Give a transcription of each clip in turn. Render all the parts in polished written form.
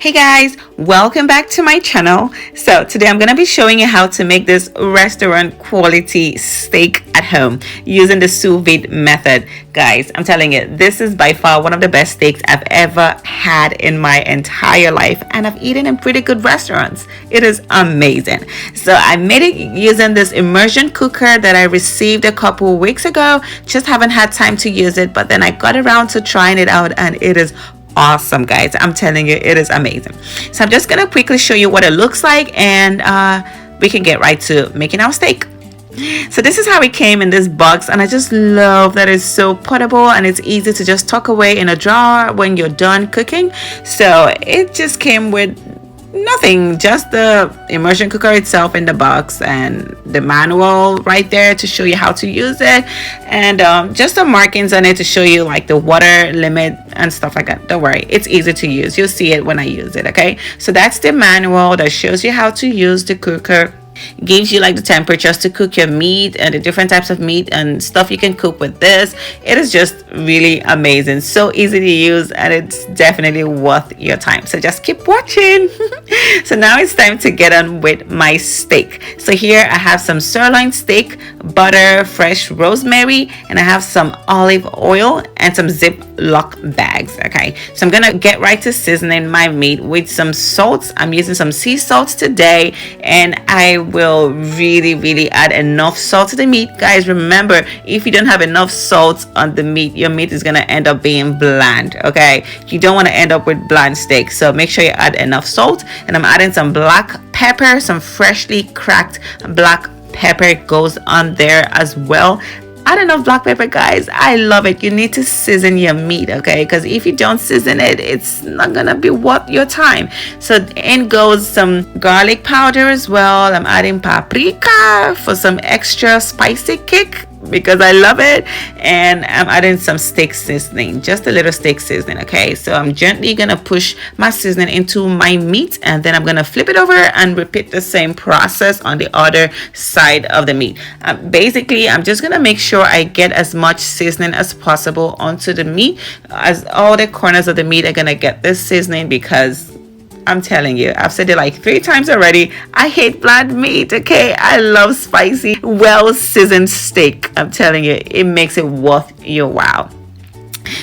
Hey guys, welcome back to my channel. So today I'm going to be showing you how to make this restaurant quality steak at home using the sous vide method. Guys, I'm telling you, this is by far one of the best steaks I've ever had in my entire life, and I've eaten in pretty good restaurants. It is amazing. So I made it using this immersion cooker that I received a couple weeks ago. Just haven't had time to use it, but then I got around to trying it out and it is awesome, guys. I'm telling you, it is amazing. So I'm just gonna quickly show you what it looks like, and we can get right to making our steak. So this is how it came in this box, and I just love that it's so portable and it's easy to just tuck away in a drawer when you're done cooking. So it just came with nothing, just the immersion cooker itself in the box and the manual right there to show you how to use it, and just the markings on it to show you like the water limit and stuff like that. Don't worry, it's easy to use. You'll see it when I use it. Okay, so that's the manual that shows you how to use the cooker. Gives you like the temperatures to cook your meat and the different types of meat and stuff you can cook with this. It is just really amazing, so easy to use, and it's definitely worth your time. So just keep watching. So now it's time to get on with my steak. So here I have some sirloin steak, butter, fresh rosemary, and I have some olive oil and some Ziploc bags. Okay, so I'm gonna get right to seasoning my meat with some salts. I'm using some sea salts today, and I will really add enough salt to the meat. Guys, remember, if you don't have enough salt on the meat, your meat is gonna end up being bland. Okay, you don't want to end up with bland steak, so make sure you add enough salt. And I'm adding some black pepper, some freshly cracked black pepper goes on there as well. Add enough black pepper, guys. I love it. You need to season your meat, okay? Because if you don't season it, it's not gonna be worth your time. So in goes some garlic powder as well. I'm adding paprika for some extra spicy kick because I love it, and I'm adding some steak seasoning, just a little steak seasoning. Okay, so I'm gently gonna push my seasoning into my meat, and then I'm gonna flip it over and repeat the same process on the other side of the meat. Basically, I'm just gonna make sure I get as much seasoning as possible onto the meat, as all the corners of the meat are gonna get this seasoning, because I'm telling you, I've said it like 3 times already, I hate bland meat. Okay, I love spicy, well seasoned steak. I'm telling you, it makes it worth your while.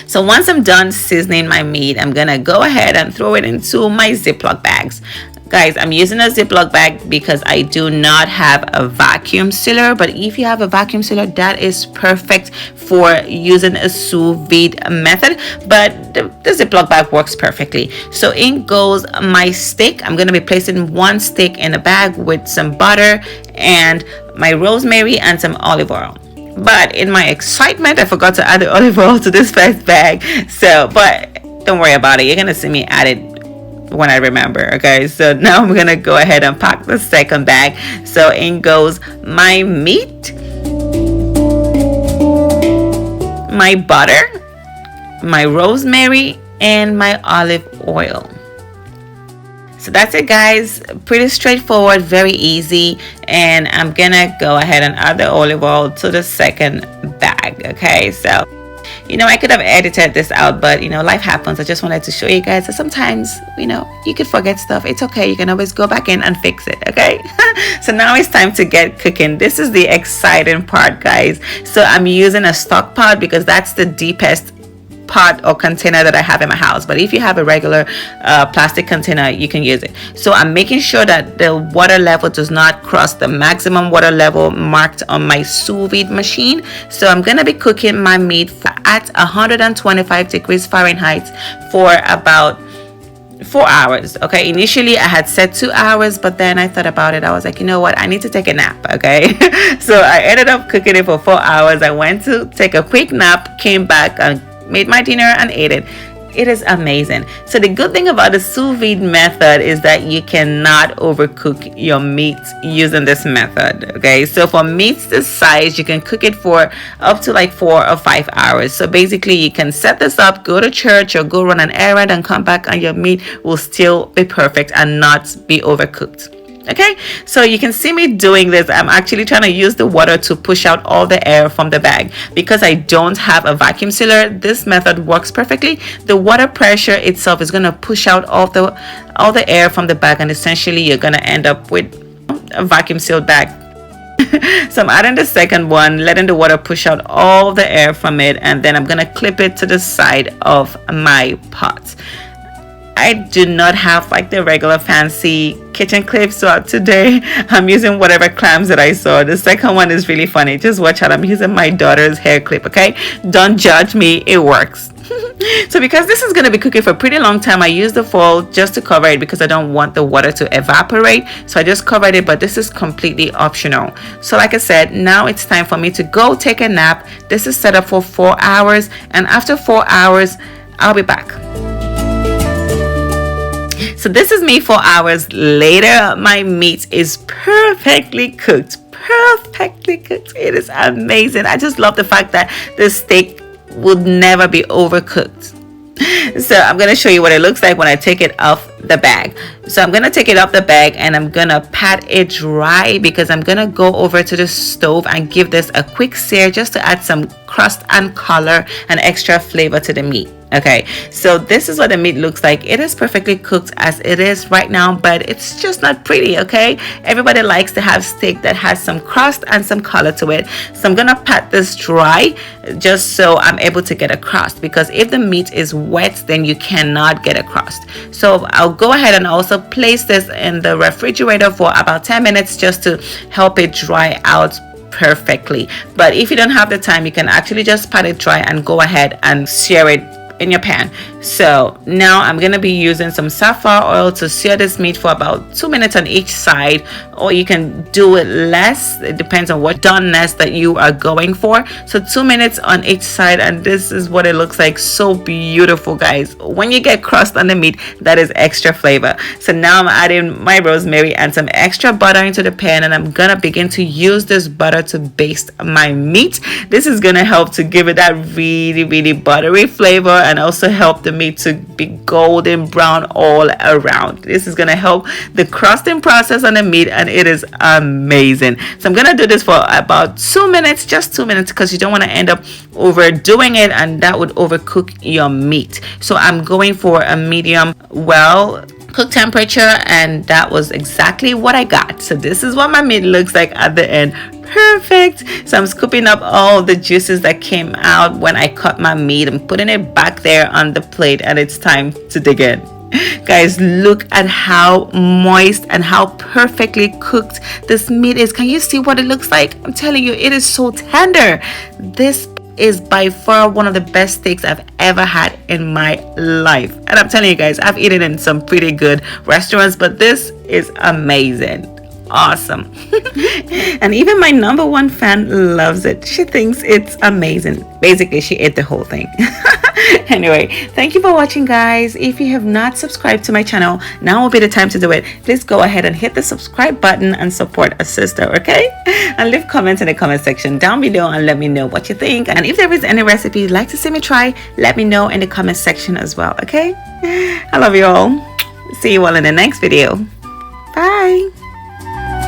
So once I'm done seasoning my meat, I'm gonna go ahead and throw it into my Ziploc bags. Guys, I'm using a Ziploc bag because I do not have a vacuum sealer, but if you have a vacuum sealer, that is perfect for using a sous vide method. But the Ziploc bag works perfectly. So in goes my steak. I'm going to be placing one steak in a bag with some butter and my rosemary and some olive oil. But in my excitement, I forgot to add the olive oil to this first bag. So, but don't worry about it. You're going to see me add it when I remember. Okay, so now I'm gonna go ahead and pack the second bag. So in goes my meat, my butter, my rosemary, and my olive oil. So that's it, guys. Pretty straightforward, very easy. And I'm gonna go ahead and add the olive oil to the second bag. Okay, so I could have edited this out, but life happens. I just wanted to show you guys that sometimes you could forget stuff. It's okay, you can always go back in and fix it. Okay. So now it's time to get cooking. This is the exciting part, guys. So I'm using a stock pot because that's the deepest pot or container that I have in my house, but if you have a regular plastic container, you can use it. So I'm making sure that the water level does not cross the maximum water level marked on my sous vide machine. So I'm gonna be cooking my meat at 125 degrees Fahrenheit for about 4 hours. Okay, initially I had said 2 hours, but then I thought about it. I was like, you know what, I need to take a nap. Okay. So I ended up cooking it for 4 hours. I went to take a quick nap, came back and made my dinner and ate it. It is amazing. So the good thing about the sous vide method is that you cannot overcook your meat using this method. Okay, so for meats this size, you can cook it for up to like 4 or 5 hours. So basically you can set this up, go to church or go run an errand and come back, and your meat will still be perfect and not be overcooked. Okay, so you can see me doing this. I'm actually trying to use the water to push out all the air from the bag. Because I don't have a vacuum sealer, this method works perfectly. The water pressure itself is going to push out all the air from the bag, and essentially you're going to end up with a vacuum sealed bag. So I'm adding the second one, letting the water push out all the air from it, and then I'm going to clip it to the side of my pot. I do not have like the regular fancy kitchen clips, so today I'm using whatever clamps that I saw. The second one is really funny. Just watch out. I'm using my daughter's hair clip, okay? Don't judge me. It works. So because this is going to be cooking for a pretty long time, I use the foil just to cover it because I don't want the water to evaporate. So I just covered it, but this is completely optional. So like I said, now it's time for me to go take a nap. This is set up for 4 hours, and after 4 hours, I'll be back. So this is me 4 hours later. My meat is perfectly cooked. Perfectly cooked. It is amazing. I just love the fact that the steak would never be overcooked. So I'm going to show you what it looks like when I take it off the bag. So I'm going to take it off the bag and I'm going to pat it dry because I'm going to go over to the stove and give this a quick sear just to add some crust and color and extra flavor to the meat. Okay, so this is what the meat looks like. It is perfectly cooked as it is right now, but it's just not pretty. Okay, everybody likes to have steak that has some crust and some color to it. So I'm gonna pat this dry just so I'm able to get a crust, because if the meat is wet, then you cannot get a crust. So I'll go ahead and also place this in the refrigerator for about 10 minutes just to help it dry out perfectly. But if you don't have the time, you can actually just pat it dry and go ahead and sear it in your pan. So now I'm going to be using some safflower oil to sear this meat for about 2 minutes on each side, or you can do it less. It depends on what doneness that you are going for. So 2 minutes on each side, and this is what it looks like. So beautiful, guys. When you get crust on the meat, that is extra flavor. So now I'm adding my rosemary and some extra butter into the pan, and I'm gonna begin to use this butter to baste my meat. This is gonna help to give it that really buttery flavor, and also help the meat to be golden brown all around. This is gonna help the crusting process on the meat, and it is amazing. So I'm gonna do this for about 2 minutes, just 2 minutes, because you don't want to end up overdoing it, and that would overcook your meat. So I'm going for a medium well cook temperature, and that was exactly what I got. So this is what my meat looks like at the end. Perfect. So I'm scooping up all the juices that came out when I cut my meat and putting it back there on the plate, and it's time to dig in. Guys, look at how moist and how perfectly cooked this meat is. Can you see what it looks like? I'm telling you, it is so tender. This is by far one of the best steaks I've ever had in my life, and I'm telling you guys, I've eaten in some pretty good restaurants, but this is amazing. Awesome. And even my #1 fan loves it. She thinks it's amazing. Basically, she ate the whole thing. Anyway, thank you for watching, guys. If you have not subscribed to my channel, now will be the time to do it. Please go ahead and hit the subscribe button and support a sister, okay? And leave comments in the comment section down below and let me know what you think. And if there is any recipe you'd like to see me try, let me know in the comment section as well, okay? I love you all. See you all in the next video. Bye.